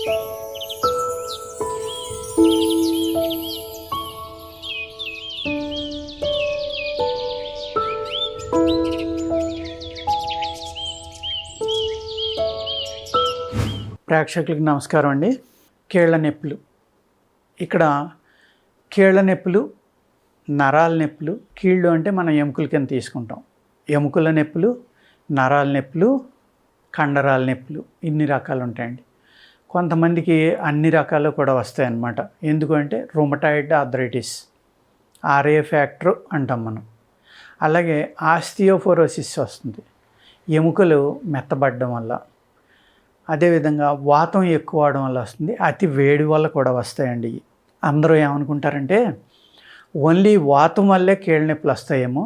ప్రేక్షకులకు నమస్కారం అండి. కీళ్ళ నొప్పులు. ఇక్కడ కీళ్ళ నొప్పులు, నరాల నొప్పులు, కీళ్ళు అంటే మనం ఎముకల కింద తీసుకుంటాం. ఎముకల నొప్పులు, నరాల నొప్పులు, కండరాల నొప్పులు, ఇన్ని రకాలు ఉంటాయండి. కొంతమందికి అన్ని రకాలు కూడా వస్తాయన్నమాట. ఎందుకంటే రుమటాయిడ్ ఆర్థరైటిస్, ఆర్ఏ ఫ్యాక్టర్ అంటాం మనం. అలాగే ఆస్టియోపోరోసిస్ వస్తుంది, ఎముకలు మెత్తబడడం వల్ల. అదేవిధంగా వాతం ఎక్కువ అవడం వల్ల వస్తుంది, అతి వేడి వల్ల కూడా వస్తాయండి. అందరూ ఏమనుకుంటారంటే ఓన్లీ వాతం వల్లే కీళ్ళ నొప్పులు వస్తాయేమో,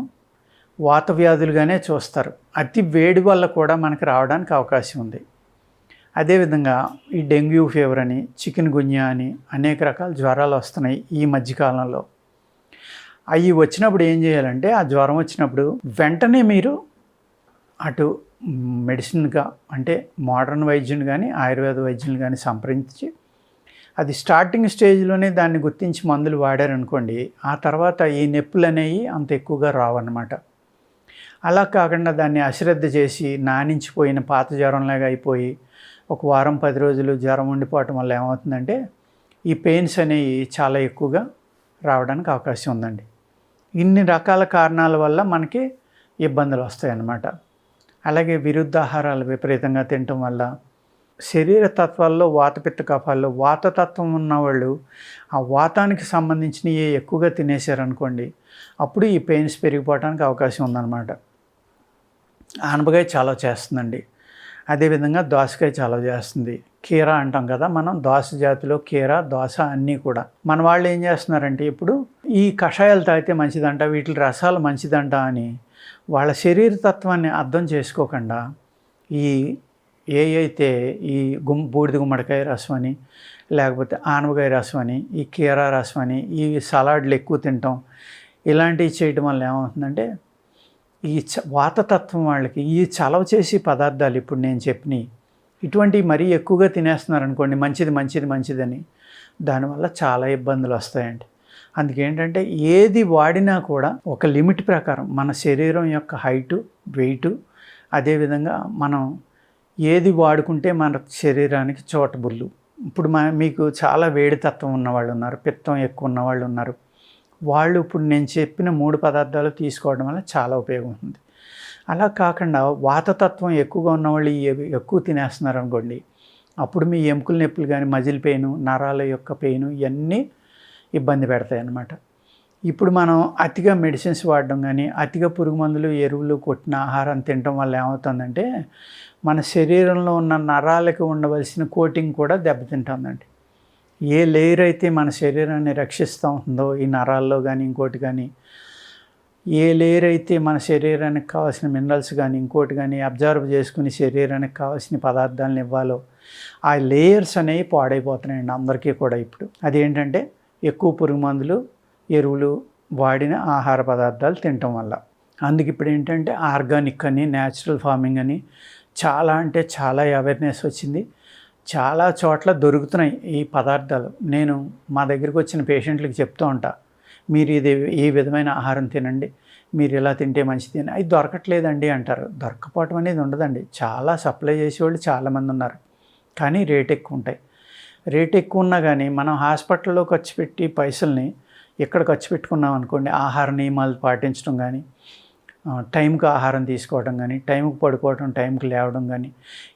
వాత వ్యాధులుగానే చూస్తారు. అతి వేడి వల్ల కూడా మనకు రావడానికి అవకాశం ఉంది. అదేవిధంగా ఈ డెంగ్యూ ఫీవర్ అని, చికెన్ గున్యా అని అనేక రకాల జ్వరాలు వస్తున్నాయి ఈ మధ్యకాలంలో. అవి వచ్చినప్పుడు ఏం చేయాలంటే, ఆ జ్వరం వచ్చినప్పుడు వెంటనే మీరు అటు మెడిసిన్గా అంటే మోడర్న్ వైద్యుని కానీ ఆయుర్వేద వైద్యుని కానీ సంప్రదించి, అది స్టార్టింగ్ స్టేజ్లోనే దాన్ని గుర్తించి మందులు వాడారనుకోండి, ఆ తర్వాత ఈ నొప్పులు అనేవి అంత ఎక్కువగా రావన్నమాట. అలా కాకుండా దాన్ని అశ్రద్ధ చేసి నానించిపోయిన పాత జ్వరంలాగా అయిపోయి ఒక వారం 10 రోజులు జ్వరం ఉండిపోవటం వల్ల ఏమవుతుందంటే ఈ పెయిన్స్ అనేవి చాలా ఎక్కువగా రావడానికి అవకాశం ఉందండి. ఇన్ని రకాల కారణాల వల్ల మనకి ఇబ్బందులు వస్తాయన్నమాట. అలాగే విరుద్ధాహారాలు విపరీతంగా తినటం వల్ల, శరీర తత్వాల్లో వాతపిత్త కఫాల్లో వాతతత్వం ఉన్నవాళ్ళు ఆ వాతానికి సంబంధించినవి ఎక్కువగా తినేశారనుకోండి, అప్పుడు ఈ పెయిన్స్ పెరిగిపోవడానికి అవకాశం ఉందన్నమాట. ఆనపకాయ చాలా చేస్తుందండి. అదేవిధంగా దోసకాయ చాలా చేస్తుంది. కీర అంటాం కదా మనం, దోస జాతిలో కీర, దోస అన్నీ కూడా. మన వాళ్ళు ఏం చేస్తున్నారంటే ఇప్పుడు ఈ కషాయాలు తాగితే మంచిదంట, వీటి రసాలు మంచిదంట అని వాళ్ళ శరీర తత్వాన్ని అర్థం చేసుకోకుండా అయితే ఈ బూడిద గుమ్మడికాయ రసం అని, లేకపోతే ఆనపకాయ రసం అని, ఈ కీర రసం అని, ఈ సలాడ్లు ఎక్కువ తినటం, ఇలాంటివి చేయడం వల్ల ఏమవుతుందంటే ఈ వాతతత్వం వాళ్ళకి ఈ చలవ చేసి పదార్థాలు ఇప్పుడు నేను చెప్పినవి ఇటువంటివి మరీ ఎక్కువగా తినేస్తున్నారనుకోండి, మంచిదని, దానివల్ల చాలా ఇబ్బందులు వస్తాయండి. అందుకేంటంటే ఏది వాడినా కూడా ఒక లిమిట్ ప్రకారం మన శరీరం యొక్క హైటు, వెయిటు, అదేవిధంగా మనం ఏది వాడుకుంటే మన శరీరానికి చోటబుల్లు. ఇప్పుడు మీకు చాలా వేడి తత్వం ఉన్నవాళ్ళు ఉన్నారు, పిత్తం ఎక్కువ ఉన్నవాళ్ళు ఉన్నారు. వాళ్ళు ఇప్పుడు నేను చెప్పిన 3 పదార్థాలు తీసుకోవడం వల్ల చాలా ఉపయోగం ఉంది. అలా కాకుండా వాతతత్వం ఎక్కువగా ఉన్నవాళ్ళు ఎక్కువ తినేస్తున్నారు అనుకోండి, అప్పుడు మీ ఎముకల నొప్పులు కానీ, మజిల్ పెయిన్, నరాల యొక్క పెయిన్ ఇవన్నీ ఇబ్బంది పెడతాయి అన్నమాట. ఇప్పుడు మనం అతిగా మెడిసిన్స్ వాడడం కానీ, అతిగా పురుగు మందులు, ఎరువులు కొట్టిన ఆహారం తినడం వల్ల ఏమవుతుందంటే మన శరీరంలో ఉన్న నరాలకు ఉండవలసిన కోటింగ్ కూడా దెబ్బతింటుందండి. ఏ లేయర్ అయితే మన శరీరాన్ని రక్షిస్తూ ఉంటుందో, ఈ నరాల్లో కానీ ఇంకోటి కానీ, ఏ లేయర్ అయితే మన శరీరానికి కావాల్సిన మినరల్స్ కానీ ఇంకోటి కానీ అబ్జర్వ్ చేసుకుని శరీరానికి కావాల్సిన పదార్థాలను ఇవ్వాలో, ఆ లేయర్స్ అనేవి పాడైపోతున్నాయండి అందరికీ కూడా. ఇప్పుడు అదేంటంటే ఎక్కువ పురుగు మందులు, ఎరువులు వాడిన ఆహార పదార్థాలు తినటం వల్ల. అందుకు ఇప్పుడు ఏంటంటే ఆర్గానిక్ అని, న్యాచురల్ ఫార్మింగ్ అని చాలా అంటే చాలా అవేర్నెస్ వచ్చింది. చాలా చోట్ల దొరుకుతున్నాయి ఈ పదార్థాలు. నేను మా దగ్గరికి వచ్చిన పేషెంట్లకు చెప్తూ ఉంటా, మీరు ఈ విధమైన ఆహారం తినండి, మీరు ఇలా తింటే మంచిది అని. అది దొరకట్లేదండి అంటారు. దొరకపోవటం అనేది ఉండదండి. చాలా సప్లై చేసేవాళ్ళు చాలామంది ఉన్నారు, కానీ రేట్ ఎక్కువ ఉంటాయి. రేట్ ఎక్కువ ఉన్నా కానీ మనం హాస్పిటల్లో ఖర్చు పెట్టి పైసల్ని ఇక్కడ ఖర్చు పెట్టుకున్నాం అనుకోండి, ఆహార నియమాలు పాటించడం కానీ, టైంకి ఆహారం తీసుకోవడం కానీ, టైంకి పడుకోవడం, టైంకి లేవడం కానీ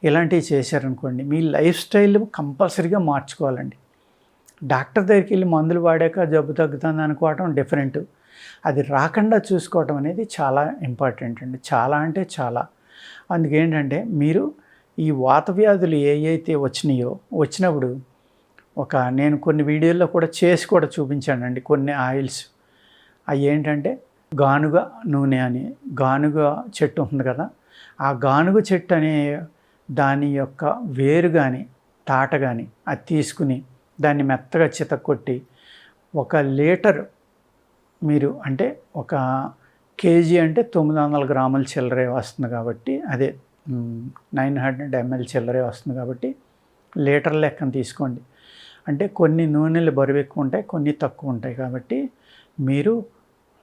ఇలాంటివి చేశారనుకోండి, మీ లైఫ్ స్టైల్ కంపల్సరీగా మార్చుకోవాలండి. డాక్టర్ దగ్గరికి వెళ్ళి మందులు వాడాక జబ్బు తగ్గుతుంది అనుకోవడం డిఫరెంట్, అది రాకుండా చూసుకోవడం అనేది చాలా ఇంపార్టెంట్ అండి. చాలా అంటే చాలా. అందుకేంటంటే మీరు ఈ వాత వ్యాధులు అయితే వచ్చినప్పుడు నేను కొన్ని వీడియోల్లో కూడా చేసి కూడా చూపించానండి. కొన్ని ఆయిల్స్ అవి ఏంటంటే గానుగ నూనె అని, గానుగ చెట్టు ఉంది కదా, ఆ గానుగ చెట్టు అనే దాని యొక్క వేరు కానీ తాట కానీ అది తీసుకుని దాన్ని మెత్తగా చితక్కొట్టి 1 లీటర్ మీరు అంటే 1 కేజీ అంటే 900 గ్రాముల చిల్లరే వస్తుంది కాబట్టి, అదే 900 ml చిల్లరే వస్తుంది కాబట్టి లీటర్ లెక్కన తీసుకోండి. అంటే కొన్ని నూనెలు బరువు ఎక్కువ ఉంటాయి, కొన్ని తక్కువ ఉంటాయి. కాబట్టి మీరు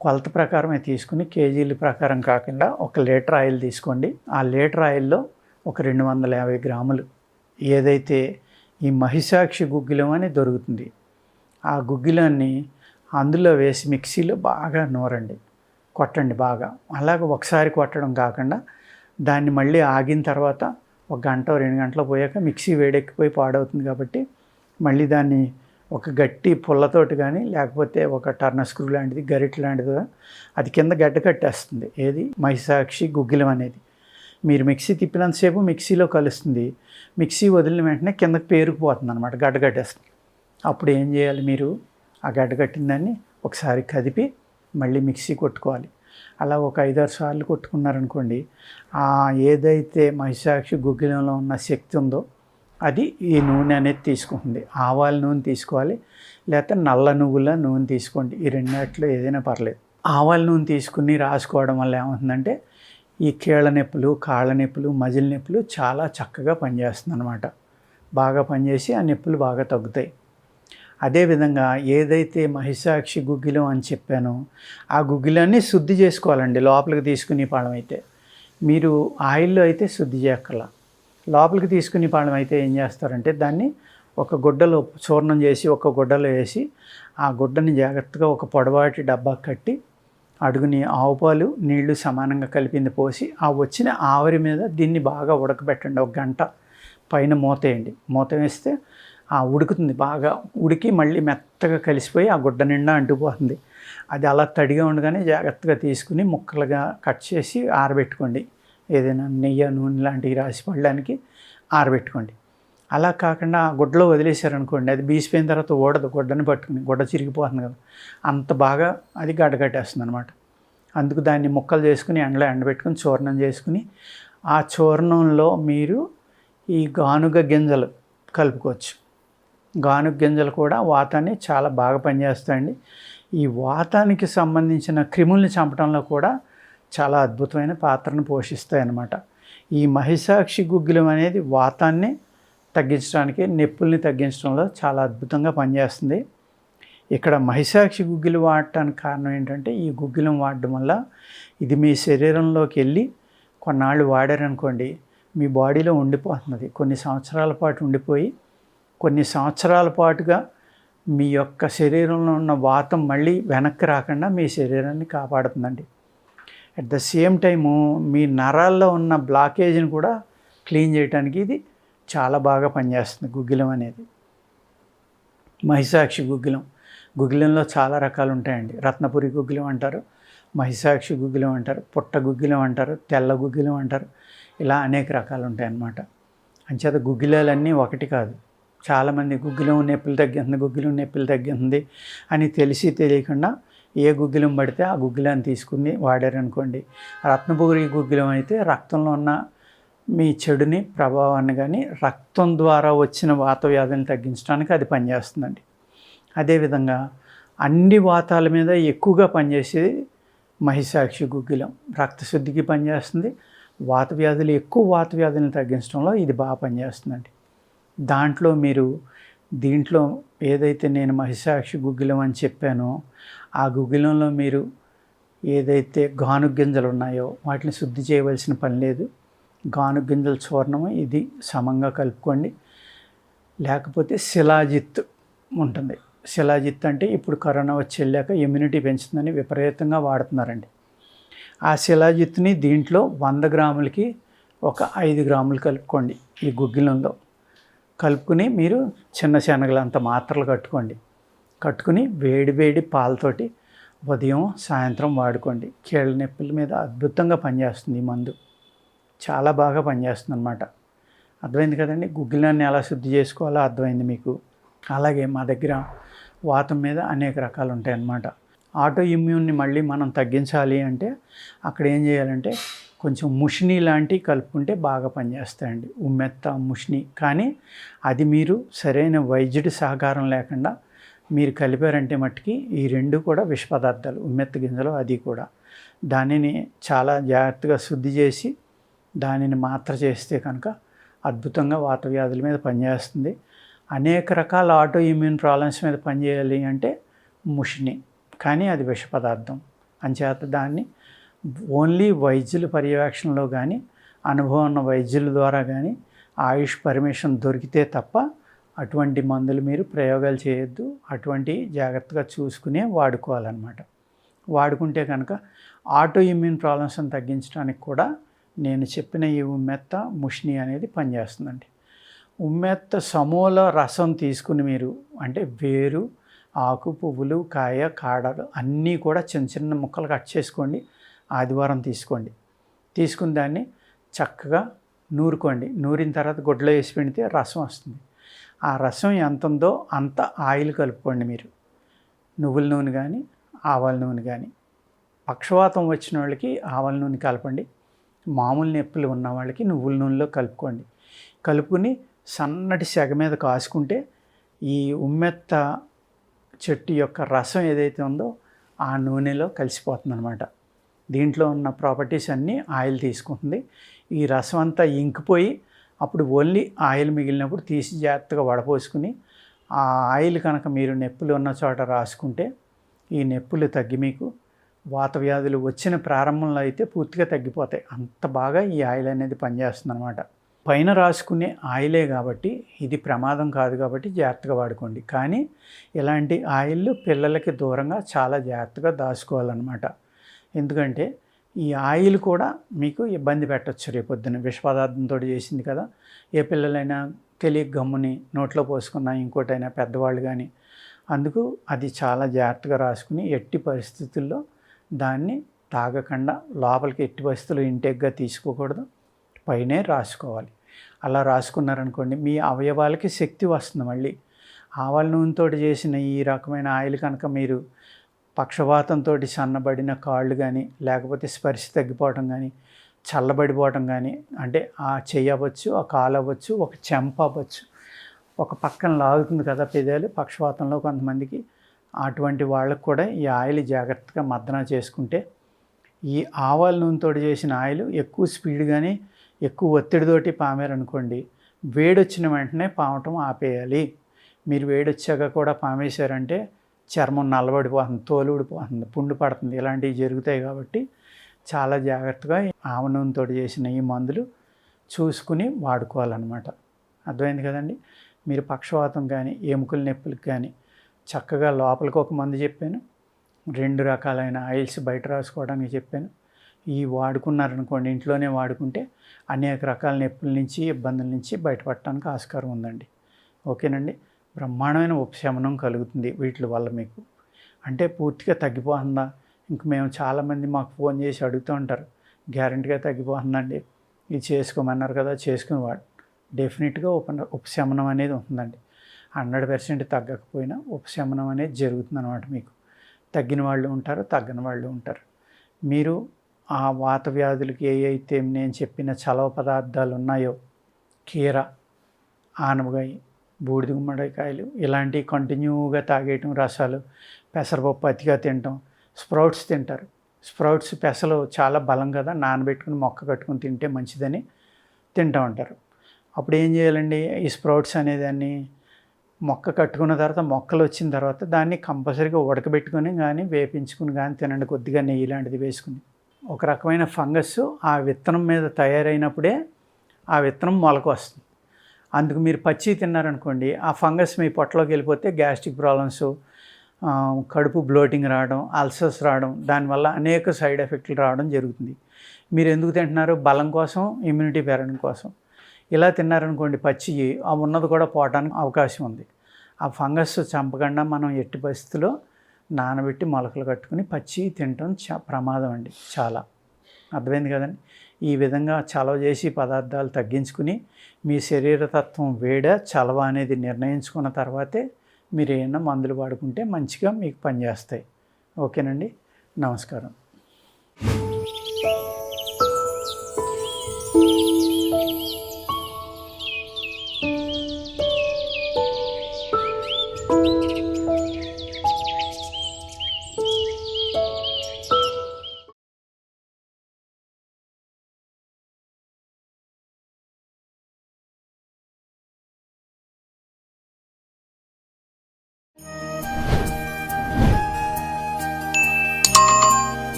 కొలత ప్రకారమే తీసుకుని కేజీల ప్రకారం కాకుండా 1 లీటర్ ఆయిల్ తీసుకోండి. ఆ లీటర్ ఆయిల్లో ఒక 250 గ్రాములు ఏదైతే ఈ మహిషాక్షి గుగ్గిలం అని దొరుకుతుంది, ఆ గుగ్గిలాన్ని అందులో వేసి మిక్సీలో బాగా నూరండి, కొట్టండి బాగా. అలాగ ఒకసారి కొట్టడం కాకుండా దాన్ని మళ్ళీ ఆగిన తర్వాత 1 గంట 2 గంటలు పోయాక మిక్సీ వేడెక్కిపోయి పాడవుతుంది. కాబట్టి మళ్ళీ దాన్ని ఒక గట్టి పుల్లతోటి కానీ లేకపోతే ఒక టర్నర్ స్క్రూ లాంటిది గరిటె లాంటిది అది కింద గడ్డ కట్టేస్తుంది. ఏది మహిషాక్షి గుగ్గిలం అనేది మీరు మిక్సీ తిప్పినంతసేపు మిక్సీలో కలుస్తుంది. మిక్సీ వదిలిన వెంటనే కిందకి పేరుకుపోతుంది అనమాట, గడ్డ కట్టేస్తుంది. అప్పుడు ఏం చేయాలి, మీరు ఆ గడ్డ కట్టిన దాన్ని ఒకసారి కదిపి మళ్ళీ మిక్సీ కొట్టుకోవాలి. అలా ఒక 5-6 సార్లు కొట్టుకున్నారనుకోండి, ఏదైతే మహిషాక్షి గుగ్గిలంలో ఉన్న శక్తి ఉందో అది ఈ నూనె అనేది తీసుకుంటుంది. ఆవాల నూనె తీసుకోవాలి, లేకపోతే నల్ల నువ్వుల నూనె తీసుకోండి. ఈ రెండిట్లో ఏదైనా పర్లేదు. ఆవాల నూనె తీసుకుని రాసుకోవడం వల్ల ఏమవుతుందంటే ఈ కీళ్ళ నొప్పులు, కాళ్ళ నొప్పులు, మజిల్ నొప్పులు చాలా చక్కగా పనిచేస్తుంది అనమాట. బాగా పనిచేసి ఆ నొప్పులు బాగా తగ్గుతాయి. అదేవిధంగా ఏదైతే మహిషాక్షి గుగ్గిలం అని చెప్పానో ఆ గుగ్గిలాన్ని శుద్ధి చేసుకోవాలండి. లోపలికి తీసుకుని పాళం అయితే మీరు ఆయిల్లో అయితే శుద్ధి చేయక్కర్లా. లోపలికి తీసుకుని పాళం అయితే ఏం చేస్తారంటే దాన్ని ఒక గుడ్డలో చూర్ణం చేసి ఒక గుడ్డలో వేసి ఆ గుడ్డని జాగ్రత్తగా ఒక పొడవాటి డబ్బా కట్టి అడుగుని ఆవు పాలు నీళ్లు సమానంగా కలిపింది పోసి ఆ వచ్చిన ఆవిరి మీద దీన్ని బాగా ఉడకబెట్టండి. 1 గంట పైన మూత వేయండి. మూత వేస్తే ఉడుకుతుంది, బాగా ఉడికి మళ్ళీ మెత్తగా కలిసిపోయి ఆ గుడ్డ నిండా అంటుకుపోతుంది. అది అలా తడిగా ఉండగానే జాగ్రత్తగా తీసుకుని ముక్కలుగా కట్ చేసి ఆరబెట్టుకోండి. ఏదైనా నెయ్యి నూనె లాంటివి రాసి పడడానికి ఆరబెట్టుకోండి. అలా కాకుండా ఆ గుడ్డలో వదిలేశారనుకోండి, అది బీసిపోయిన తర్వాత ఓడదు, గుడ్డని పట్టుకుని గుడ్డ చిరిగిపోతుంది కదా, అంత బాగా అది గడ్డకట్టేస్తుంది అనమాట. అందుకు దాన్ని ముక్కలు చేసుకుని ఎండలో ఎండబెట్టుకుని చూర్ణం చేసుకుని ఆ చూర్ణంలో మీరు ఈ గానుగ గింజలు కలుపుకోవచ్చు. గానుగ గింజలు కూడా వాతాన్ని చాలా బాగా పనిచేస్తాయండి. ఈ వాతానికి సంబంధించిన క్రిముల్ని చంపడంలో కూడా చాలా అద్భుతమైన పాత్రను పోషిస్తాయి అన్నమాట. ఈ మహిషాక్షి గుగ్గిలం అనేది వాతాన్ని తగ్గించడానికి, నొప్పుల్ని తగ్గించడంలో చాలా అద్భుతంగా పనిచేస్తుంది. ఇక్కడ మహిషాక్షి గుగ్గిలం వాడటానికి కారణం ఏంటంటే ఈ గుగ్గిలం వాడడం వల్ల ఇది మీ శరీరంలోకి వెళ్ళి కొన్నాళ్ళు వాడారనుకోండి, మీ బాడీలో ఉండిపోతున్నది. కొన్ని సంవత్సరాల పాటు ఉండిపోయి కొన్ని సంవత్సరాల పాటుగా మీ యొక్క శరీరంలో ఉన్న వాతం మళ్ళీ వెనక్కి రాకుండా మీ శరీరాన్ని కాపాడుతుందండి. అట్ ద సేమ్ టైము మీ నరాల్లో ఉన్న బ్లాకేజ్ని కూడా క్లీన్ చేయడానికి ఇది చాలా బాగా పనిచేస్తుంది గుగ్గిలం అనేది. మహిషాక్షి గుగ్గిలం, గుగ్గిలంలో చాలా రకాలు ఉంటాయండి. రత్నపురి గుగ్గిలం అంటారు, మహిషాక్షి గుగ్గిలం అంటారు, పుట్ట గుగ్గిలం అంటారు, తెల్ల గుగ్గిలం అంటారు. ఇలా అనేక రకాలు ఉంటాయి అన్నమాట. అంచేత గుగ్గిలాలన్నీ ఒకటి కాదు. చాలామంది గుగ్గిలం నొప్పులు తగ్గుతుంది, గుగ్గిలం నొప్పులు తగ్గుతుంది అని తెలిసి తెలియకుండా ఏ గుగ్గిలం పడితే ఆ గుగ్గిలాన్ని తీసుకుని వాడారనుకోండి, రత్నపురి గుగ్గిలం అయితే రక్తంలో ఉన్న మీ చెడుని ప్రభావాన్ని కానీ రక్తం ద్వారా వచ్చిన వాత వ్యాధులను తగ్గించడానికి అది పనిచేస్తుందండి. అదేవిధంగా అన్ని వాతాల మీద ఎక్కువగా పనిచేసేది మహిషాక్షి గుగ్గిలం. రక్తశుద్ధికి పనిచేస్తుంది, వాత వ్యాధులు ఎక్కువ వాత వ్యాధులను తగ్గించడంలో ఇది బాగా పనిచేస్తుందండి. దీంట్లో ఏదైతే నేను మహిషాక్షి గుగ్గిలం అని చెప్పానో ఆ గుగ్గిలంలో మీరు ఏదైతే గానుగ గింజలు ఉన్నాయో వాటిని శుద్ధి చేయవలసిన పని లేదు. గానుగ గింజల చూర్ణము ఇది సమంగా కలుపుకోండి. లేకపోతే శిలాజిత్ ఉంటుంది. శిలాజిత్ అంటే ఇప్పుడు కరోనా వచ్చి వెళ్ళాక ఇమ్యూనిటీ పెంచుతుందని విపరీతంగా వాడుతున్నారండి. ఆ శిలాజిత్ని దీంట్లో 100 గ్రాములకి ఒక 5 గ్రాములు కలుపుకోండి. ఈ గుగ్గిలంలో కలుపుకుని మీరు చిన్న శనగలంత మాత్రలు కట్టుకుని వేడి పాలతోటి ఉదయం సాయంత్రం వాడుకోండి. కీళ్ళ నొప్పుల మీద అద్భుతంగా పనిచేస్తుంది ఈ మందు, చాలా బాగా పనిచేస్తుంది అన్నమాట. అర్థమైంది కదండి, గుగ్గిలాన్ని ఎలా శుద్ధి చేసుకోవాలో అర్థమైంది మీకు. అలాగే మా దగ్గర వాతం మీద అనేక రకాలు ఉంటాయన్నమాట. ఆటో ఇమ్యూన్ని మళ్ళీ మనం తగ్గించాలి అంటే అక్కడ ఏం చేయాలంటే కొంచెం ముషిని లాంటివి కలుపుకుంటే బాగా పనిచేస్తాయండి, ఉమ్మెత్త ముషిని. కానీ అది మీరు సరైన వైద్యుడి సహకారం లేకుండా మీరు కలిపారంటే మట్టుకి ఈ 2 కూడా విష పదార్థాలు, ఉమ్మెత్త గింజలు. అది కూడా దానిని చాలా జాగ్రత్తగా శుద్ధి చేసి దానిని మాత్ర చేస్తే కనుక అద్భుతంగా వాత వ్యాధుల మీద పనిచేస్తుంది. అనేక రకాల ఆటో ఇమ్యూన్ ప్రాబ్లమ్స్ మీద పనిచేయాలి అంటే ముషిని, కానీ అది విష పదార్థం. అంచేత దాన్ని ఓన్లీ వైద్యుల పర్యవేక్షణలో కానీ అనుభవం ఉన్న వైద్యుల ద్వారా కానీ ఆయుష్ పర్మిషన్ దొరికితే తప్ప అటువంటి మందులు మీరు ప్రయోగాలు చేయొద్దు. అటువంటి జాగ్రత్తగా చూసుకునే వాడుకోవాలన్నమాట. వాడుకుంటే కనుక ఆటో ఇమ్యూన్ ప్రాబ్లమ్స్ని తగ్గించడానికి కూడా నేను చెప్పిన ఈ ఉమ్మెత్త ముష్ని అనేది పనిచేస్తుందండి. ఉమ్మెత్త సమూల రసం తీసుకుని మీరు అంటే వేరు, ఆకు, పువ్వులు, కాయ, కాడలు అన్నీ కూడా చిన్న చిన్న ముక్కలు కట్ చేసుకోండి. ఆదివారం తీసుకోండి. తీసుకుని దాన్ని చక్కగా నూరుకోండి. నూరిన తర్వాత గుడ్డలో వేసి పెడితే రసం వస్తుంది. ఆ రసం ఎంత ఉందో అంత ఆయిల్ కలుపుకోండి. మీరు నువ్వుల నూనె కానీ ఆవాల నూనె కానీ. పక్షవాతం వచ్చిన వాళ్ళకి ఆవాల నూనె కలపండి. మామూలు నొప్పులు ఉన్న వాళ్ళకి నువ్వుల నూనెలో కలుపుకోండి. కలుపుకుని సన్నటి సెగ మీద కాసుకుంటే ఈ ఉమ్మెత్త చెట్టు యొక్క రసం ఏదైతే ఉందో ఆ నూనెలో కలిసిపోతుంది అనమాట. దీంట్లో ఉన్న ప్రాపర్టీస్ అన్నీ ఆయిల్ తీసుకుంటుంది. ఈ రసం అంతా ఇంకిపోయి అప్పుడు ఓన్లీ ఆయిల్ మిగిలినప్పుడు తీసి జాగ్రత్తగా వడపోసుకుని ఆ ఆయిల్ కనుక మీరు నొప్పులు ఉన్న చోట రాసుకుంటే ఈ నొప్పులు తగ్గి మీకు వాత వ్యాధులు వచ్చిన ప్రారంభంలో అయితే పూర్తిగా తగ్గిపోతాయి. అంత బాగా ఈ ఆయిల్ అనేది పనిచేస్తుంది అనమాట. పైన రాసుకునే ఆయిలే కాబట్టి ఇది ప్రమాదం కాదు కాబట్టి జాగ్రత్తగా వాడుకోండి. కానీ ఇలాంటి ఆయిల్ పిల్లలకి దూరంగా చాలా జాగ్రత్తగా దాచుకోవాలన్నమాట. ఎందుకంటే ఈ ఆయిల్ కూడా మీకు ఇబ్బంది పెట్టచ్చు రేపొద్దున. విష పదార్థంతో చేసింది కదా. ఏ పిల్లలైనా తెలియక గమ్ముని నోట్లో పోసుకున్నా, ఇంకోటైనా పెద్దవాళ్ళు కానీ. అందుకు అది చాలా జాగ్రత్తగా రాసుకుని ఎట్టి పరిస్థితుల్లో దాన్ని తాగకుండా లోపలికి ఎట్టి పరిస్థితుల్లో ఇంటెక్గా తీసుకోకూడదు. పైనే రాసుకోవాలి. అలా రాసుకున్నారనుకోండి మీ అవయవాలకి శక్తి వస్తుంది. మళ్ళీ ఆవాల నూనెతో చేసిన ఈ రకమైన ఆయిల్ కనుక మీరు పక్షవాతంతో సన్నబడిన కాళ్ళు కానీ లేకపోతే స్పర్శ తగ్గిపోవటం కానీ చల్లబడిపోవటం కానీ అంటే ఆ చెయ్యి అవ్వచ్చు, ఆ కాలు అవ్వచ్చు, ఒక చెంప అవ్వచ్చు, ఒక పక్కన లాగుతుంది కదా పెదాలు పక్షవాతంలో కొంతమందికి. అటువంటి వాళ్ళకు కూడా ఈ ఆయిల్ జాగ్రత్తగా మర్దన చేసుకుంటే ఈ ఆవాల నూనెతో చేసిన ఆయిల్ ఎక్కువ స్పీడ్ కానీ ఎక్కువ ఒత్తిడితోటి పామారనుకోండి వేడొచ్చిన వెంటనే పామటం ఆపేయాలి. మీరు వేడొచ్చాక కూడా పామేశారంటే చర్మం నల్లబడిపోతుంది, తోలు ఊడిపోతుంది, పుండు పడుతుంది. ఇలాంటివి జరుగుతాయి కాబట్టి చాలా జాగ్రత్తగా ఆవ నూనెతో చేసిన ఈ మందులు చూసుకుని వాడుకోవాలన్నమాట. అర్థమైంది కదండి. మీరు పక్షవాతం కానీ ఎముకల నొప్పులకు కానీ చక్కగా లోపలికి ఒక మందు చెప్పాను, 2 రకాలైన ఆయిల్స్ బయట రాసుకోవడానికి చెప్పాను. ఈ వాడుకున్నారనుకోండి ఇంట్లోనే వాడుకుంటే అనేక రకాల నొప్పుల నుంచి ఇబ్బందుల నుంచి బయటపడటానికి ఆస్కారం ఉందండి. ఓకేనండి. బ్రహ్మాండమైన ఉపశమనం కలుగుతుంది వీటి వల్ల మీకు. అంటే పూర్తిగా తగ్గిపోతుందా? ఇంక మేము చాలామంది మాకు ఫోన్ చేసి అడుగుతూ ఉంటారు, గ్యారెంటీగా తగ్గిపోతుందండి, ఇది చేసుకోమన్నారు కదా, చేసుకుని వాడు. డెఫినెట్గా ఉపశమనం అనేది ఉంటుందండి. 100% తగ్గకపోయినా ఉపశమనం అనేది జరుగుతుంది అనమాట. మీకు తగ్గిన వాళ్ళు ఉంటారు, తగ్గని వాళ్ళు ఉంటారు. మీరు ఆ వాత వ్యాధులకి ఏవైతే నేను చెప్పిన చలవ పదార్థాలు ఉన్నాయో కీర, ఆనపకాయ, బూడిద గుమ్మడికాయలు ఇలాంటివి కంటిన్యూగా తాగేయటం, రసాలు, పెసరపప్పు అతిగా తినటం, స్ప్రౌట్స్ తింటారు. స్ప్రౌట్స్ పెసలు చాలా బలం కదా, నానబెట్టుకుని మొక్క కట్టుకుని తింటే మంచిదని తింటూ ఉంటారు. అప్పుడు ఏం చేయాలండి? ఈ స్ప్రౌట్స్ అనేదాన్ని మొక్క కట్టుకున్న తర్వాత మొక్కలు వచ్చిన తర్వాత దాన్ని కంపల్సరీగా ఉడకబెట్టుకుని కానీ వేపించుకుని కానీ తినండి. కొద్దిగా నెయ్యి లాంటిది వేసుకుని. ఒక రకమైన ఫంగస్ ఆ విత్తనం మీద తయారైనప్పుడే ఆ విత్తనం మొలక వస్తుంది. అందుకు మీరు పచ్చి తిన్నారనుకోండి ఆ ఫంగస్ మీ పొట్టలోకి వెళ్ళిపోతే గ్యాస్ట్రిక్ ప్రాబ్లమ్స్, కడుపు బ్లోటింగ్ రావడం, అల్సర్స్ రావడం, దానివల్ల అనేక సైడ్ ఎఫెక్ట్లు రావడం జరుగుతుంది. మీరు ఎందుకు తింటున్నారు? బలం కోసం, ఇమ్యూనిటీ పెరగడం కోసం. ఇలా తిన్నారనుకోండి పచ్చి, ఆ ఉన్నది కూడా పోవడానికి అవకాశం ఉంది. ఆ ఫంగస్ చంపకుండా మనం ఎట్టి పరిస్థితుల్లో నానబెట్టి మొలకలు కట్టుకుని పచ్చి తినటం ప్రమాదం అండి చాలా. అర్థమైంది కదండి. ఈ విధంగా చలవ చేసి పదార్థాలు తగ్గించుకుని మీ శరీరతత్వం చలవ అనేది నిర్ణయించుకున్న తర్వాతే మీరు ఏమైనా మందులు వాడుకుంటే మంచిగా మీకు పనిచేస్తాయి. ఓకేనండి. నమస్కారం.